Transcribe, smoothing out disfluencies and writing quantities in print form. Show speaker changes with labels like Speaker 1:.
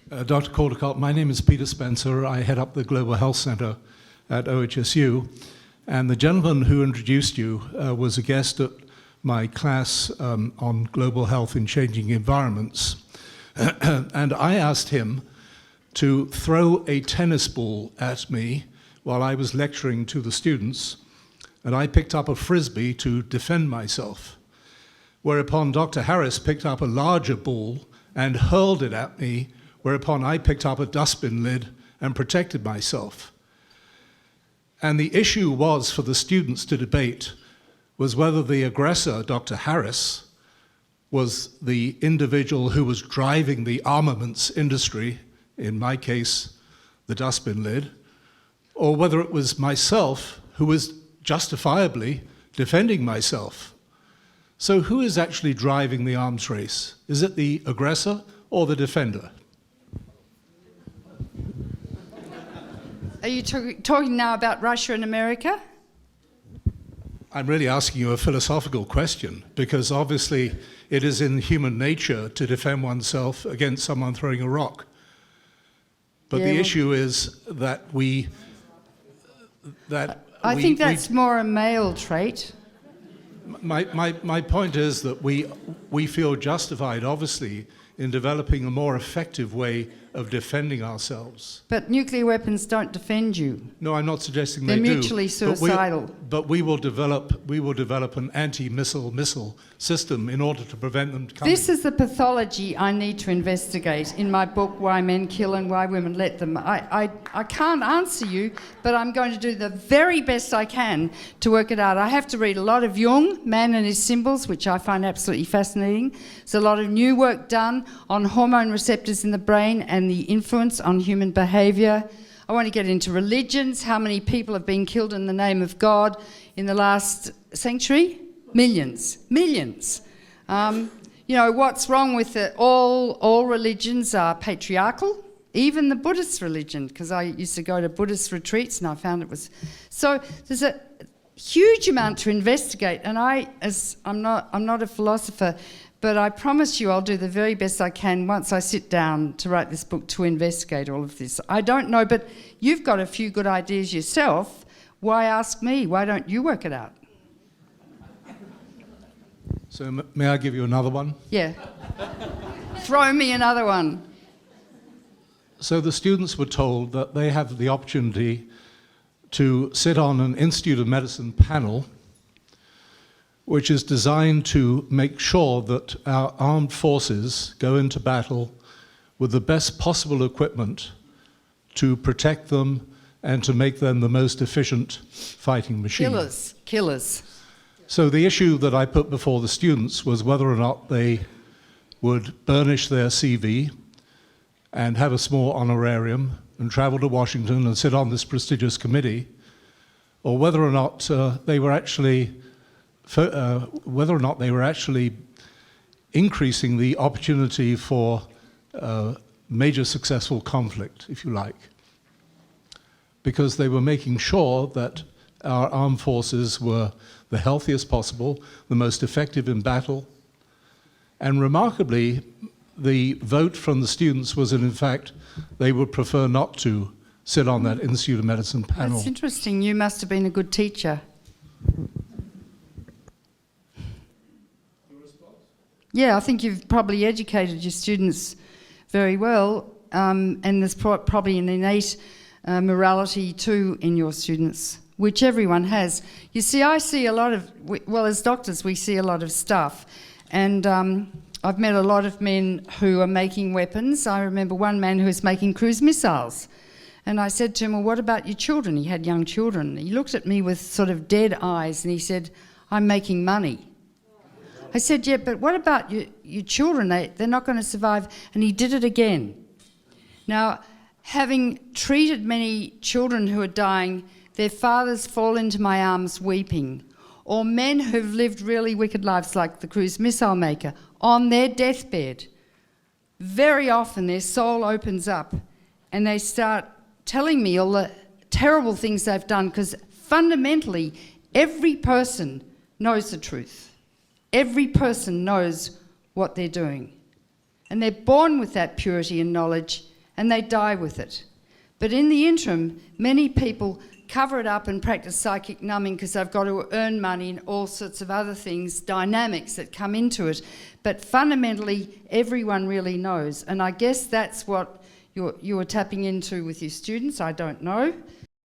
Speaker 1: Dr. Caldecott, my name is Peter Spencer. I head up the Global Health Center at OHSU. And the gentleman who introduced you was a guest at my class on global health in changing environments. And I asked him to throw a tennis ball at me while I was lecturing to the students, and I picked up a frisbee to defend myself. Whereupon Dr. Harris picked up a larger ball and hurled it at me, whereupon I picked up a dustbin lid and protected myself. And the issue was for the students to debate was whether the aggressor, Dr. Harris, was the individual who was driving the armaments industry, in my case, the dustbin lid, or whether it was myself who was justifiably defending myself. So who is actually driving the arms race? Is it the aggressor or the defender?
Speaker 2: Are you talking now about Russia and America?
Speaker 1: I'm really asking you a philosophical question, because obviously it is in human nature to defend oneself against someone throwing a rock. But the issue is that
Speaker 2: I think that's more a male trait.
Speaker 1: My point is that we feel justified, obviously, in developing a more effective way of defending ourselves.
Speaker 2: But nuclear weapons don't defend you.
Speaker 1: No, I'm not suggesting
Speaker 2: They're
Speaker 1: they do.
Speaker 2: mutually suicidal.
Speaker 1: But we will develop an anti-missile system in order to prevent them coming.
Speaker 2: This is the pathology I need to investigate in my book, Why Men Kill and Why Women Let Them. I can't answer you, but I'm going to do the very best I can to work it out. I have to read a lot of Jung, Man and His Symbols, which I find absolutely fascinating. There's a lot of new work done on hormone receptors in the brain and the influence on human behaviour. I want to get into religions, how many people have been killed in the name of God in the last century? Millions. What's wrong with it? All religions are patriarchal, even the Buddhist religion, because I used to go to Buddhist retreats and I found it was... So there's a huge amount to investigate, and I'm not a philosopher, but I promise you I'll do the very best I can once I sit down to write this book to investigate all of this. I don't know, but you've got a few good ideas yourself. Why ask me? Why don't you work it out?
Speaker 1: So may I give you another one?
Speaker 2: Yeah. Throw me another one.
Speaker 1: So the students were told that they have the opportunity to sit on an Institute of Medicine panel which is designed to make sure that our armed forces go into battle with the best possible equipment to protect them and to make them the most efficient fighting machine.
Speaker 2: Killers.
Speaker 1: So the issue that I put before the students was whether or not they would burnish their CV and have a small honorarium and travel to Washington and sit on this prestigious committee, or whether or not they were actually increasing the opportunity for major successful conflict, if you like, because they were making sure that our armed forces were the healthiest possible, the most effective in battle. And remarkably, the vote from the students was that, in fact, they would prefer not to sit on that Institute of Medicine panel.
Speaker 2: That's interesting. You must have been a good teacher. Yeah, I think you've probably educated your students very well, and there's probably an innate morality too in your students, which everyone has. You see, I see a lot of, well, as doctors, we see a lot of stuff, and I've met a lot of men who are making weapons. I remember one man who was making cruise missiles, and I said to him, well, what about your children? He had young children. He looked at me with sort of dead eyes, and he said, I'm making money. I said, yeah, but what about your children? They're not going to survive. And he did it again. Now, having treated many children who are dying, their fathers fall into my arms weeping. Or men who've lived really wicked lives, like the cruise missile maker, on their deathbed. Very often their soul opens up and they start telling me all the terrible things they've done, because fundamentally every person knows the truth. Every person knows what they're doing. And they're born with that purity and knowledge, and they die with it. But in the interim, many people cover it up and practice psychic numbing because they've got to earn money and all sorts of other things, dynamics that come into it. But fundamentally, everyone really knows. And I guess that's what you were tapping into with your students. I don't know.